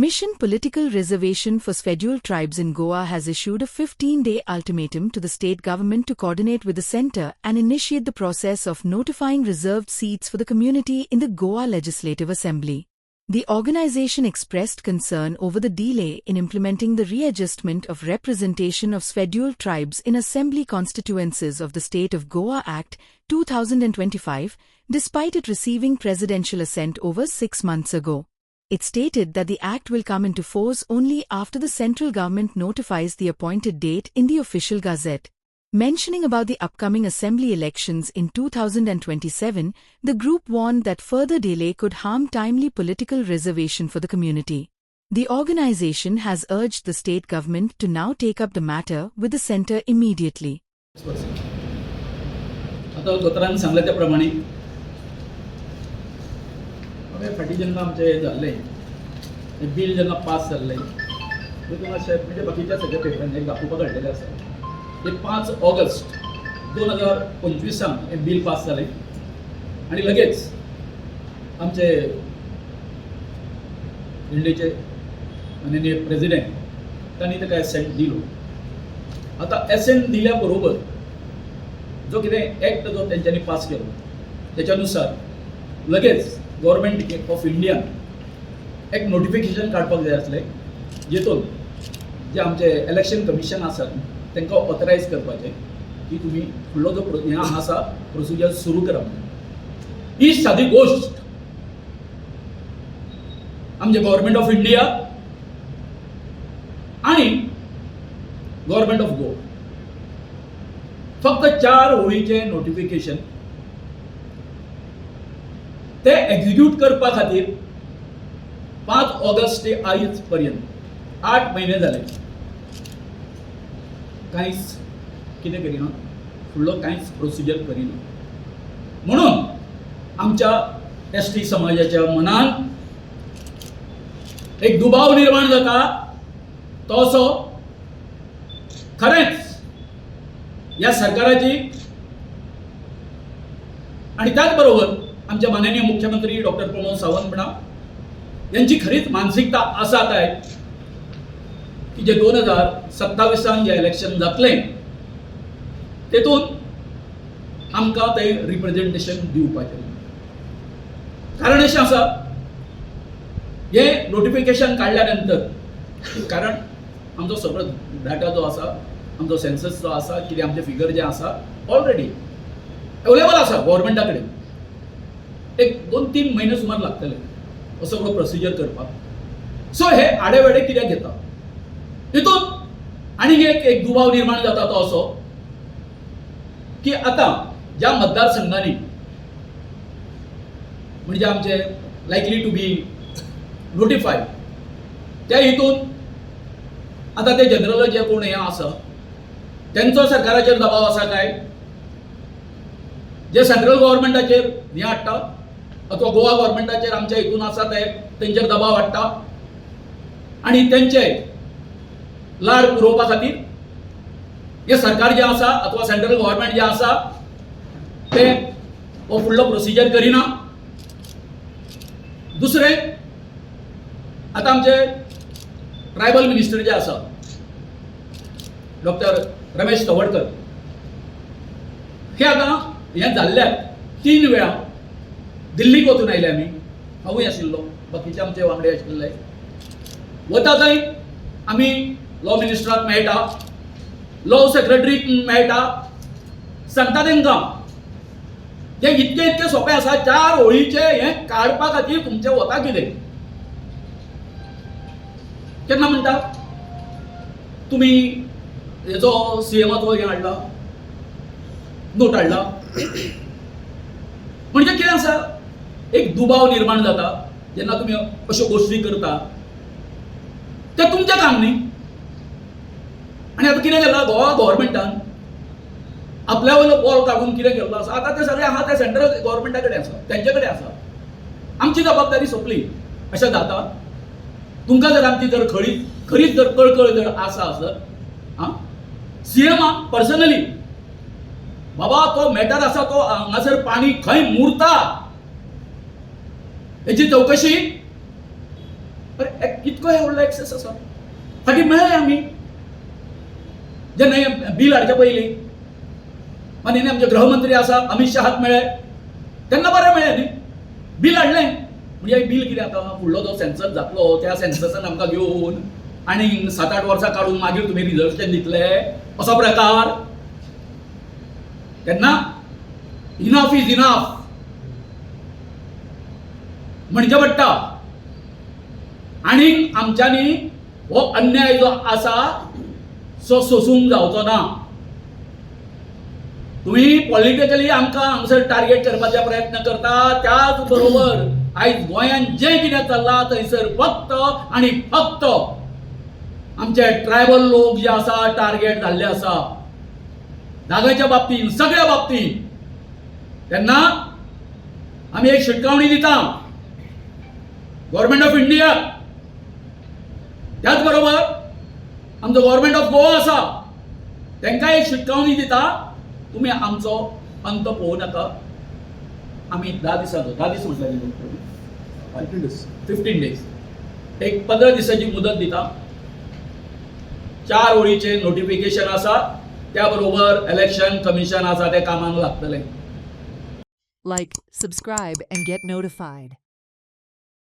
Mission Political Reservation for Scheduled Tribes in Goa has issued a 15-day ultimatum to the state government to coordinate with the centre and initiate the process of notifying reserved seats for the community in the Goa Legislative Assembly. The organisation expressed concern over the delay in implementing the readjustment of representation of scheduled tribes in assembly constituencies of the State of Goa Act 2025, despite it receiving presidential assent over 6 months ago. It stated that the act will come into force only after the central government notifies the appointed date in the official gazette. Mentioning about the upcoming assembly elections in 2027, the group warned that further delay could harm timely political reservation for the community. The organization has urged the state government to now take up the matter with the centre immediately. आता दोतरांनी सांगले त्या प्रमाणे फाटी जेन्ना आमचे जाल्ले bill जेन्ना pass जाल्ले देखून अशें म्हणजे बाकीच्या सगळ्या पेपरांनी एक दाखोवपाक हाडलेलें आसा ते 5 ऑगस्ट 2025 हे बिल पास जालें आनी लगेच आमचे इंडियेचे माननीय प्रेसिडेंट तांणी ताका एसेंट दिलो. आता एसेंट दिल्या बरोबर जो कितें एक्ट जो तेंच्यांनी पास केलो त्याच्यानुसार लगेच गव्हर्नमेंट ऑफ इंडिया एक नोटिफिकेशन काडपाक जाय आसलें जेतून जे आमचे इलेक्शन कमिशन आसा तांकां ऑथरायज करपाचें की तुमी फुडलो जो हें आसा प्रोसिजर सुरू करा. ही सादी गोष्ट आमचे गव्हर्नमेंट ऑफ इंडिया आणि गव्हर्नमेंट ऑफ गोवा फक्त 4 ओळीचे नोटिफिकेशन ते एक्झिक्यूट करपा खातीर 5 ऑगस्ट ते आयज पर्यंत 8 महिने जाले कांयच कितें करिना, फुडलो कांयच प्रोसिजर करिना. म्हणून आमच्या एसटी समाजाच्या मनान एक दुबाव निर्माण जाता तो असो खरेंच या सरकाराची आणि त्याच बरोबर आमचे माननीय मुख्यमंत्री डॉक्टर प्रमोद सावंत म्हणा यांची खरीच मानसिकता असा आहे की जे 2027 जे इलेक्शन जातले तेतून आमकां ते रिप्रेझेंटेशन दिवपाचें. कारण अशें आसा हे नोटिफिकेशन काडल्या नंतर कारण आमचो सगळो डाटा जो आसा आमचो सेन्सस जो आसा कितें आमचे फिगर जे आसा ऑलरेडी अवेलेबल आसा गव्हर्नमेंटा कडेन. एक 2-3 महिने सुमार लागतले हो सगळो प्रोसिजर करपाक. सो हे आडेवेडे कित्याक घेता तितून आनी एक दुबाव निर्माण जाता तो असो की आता ज्या मतदारसंघांनी म्हणजे आमचे लायकली टू बी नोटिफाईड त्या हितून आता ते जनरल जे कोण हे आसा त्यांचो सरकाराचेर दबाव आसा काय, जे सेंट्रल गव्हर्नमेंटाचेर हे हाडटा अथवा गोवा गव्हर्नमेंटाचेर आमच्या हितून आसा ते तेंचेर दबाव हाडटा आणि तेंचे लाड पुरोवपा खातीर हे सरकार जे आसा अथवा सेंट्रल गव्हर्नमेंट जे आसा ते हो फुडलो प्रोसिजर करिना. दुसरे आता आमचे ट्रायबल मिनिस्टर जे आसा डॉक्टर रमेश तवडकर हे आता हे जाल्ल्याक 3 वेळा दिल्लीक वचून आयले. आमी हांवूय आशिल्लो, बाकीचे आमचे वांगडे आशिल्ले. वता थंय आमी लॉ मिनिस्टराक मेळटा, लॉ सेक्रेटरीक मेळटा, सांगता तांकां जे इतके सोंपें आसा 4 ओळीचे हे काडपा खातीर तुमचे वता कितें. केन्ना म्हणटा तुमी हेचो सीएमाचो हे हाडला नोट हाडला म्हणजे कितें आसा एक दुबाव निर्माण जाता जेन्ना तुमी अश्यो गोश्टी करता ते तुमचें काम न्ही. आनी आतां कितें केलां गोवा गव्हर्नमेंटान आपल्या वयलो बॉल काडून कितें केल्लो आसा आतां ते सगळें आहा ते सेंट्रल गव्हर्नमेंटा कडेन आसा, तेंचे कडेन आसा. आमची जबाबदारी सोंपली अशें जाता. तुमकां जर आमची जर खरीच जर कळकळ जर आसा आसत सीएमाक पर्सनली बाबा तो मॅटर आसा तो हांगासर पाणी खंय मुरता हेची चौकशी अरे कितको हे व्हडलो एक्सेस आसा फाटीं मेळ्ळे आमी जेन्ना हें बील हाडच्या पयलीं माननीय आमचे गृहमंत्री आसा अमित शहाक मेळ्ळे तेन्ना बरें मेळ्ळें न्ही बील हाडलें म्हणजे हे बील कितें आतां फुडलो जो सेन्सस जातलो त्या सेन्ससान आमकां घेवन आनी 7-8 वर्सां काडून मागीर तुमी रिजर्वेशन दितले असो प्रकार तेन्ना इनफ इज इनफ म्हणजे पडटा आनी आमच्यांनी हो अन्याय जो आसा सो सोसूंक जावचो ना तुम्ही पॉलिटिकली आमकां हांगसर टार्गेट करपाचे प्रयत्न करता त्याच बरोबर आयज गोंयांत जें कितें चल्लां थंयसर फक्त आनी फक्त आमचे ट्रायबल लोक जे आसा टार्गेट जाल्ले आसा जागाच्या बाबतीन सगळ्या बाबतीन तेन्ना आमी एक शिटकावणी दिता गव्हर्नमेंट ऑफ इंडिया त्याच बरोबर आमचो गव्हर्नमेंट ऑफ गोवा आसा तांकां एक शिटकावणी दिता तुम्ही आमचो अंत पळोवं नाका आमी 10 दिसांचो 10 दीस म्हटल्यार 15 डेज एक 15 दिसाची मुदत दिता 4 ओळीचे नोटिफिकेशन आसा त्या बरोबर इलेक्शन कमिशन आसा ते कामाक लागतले Like, subscribe, and get notified.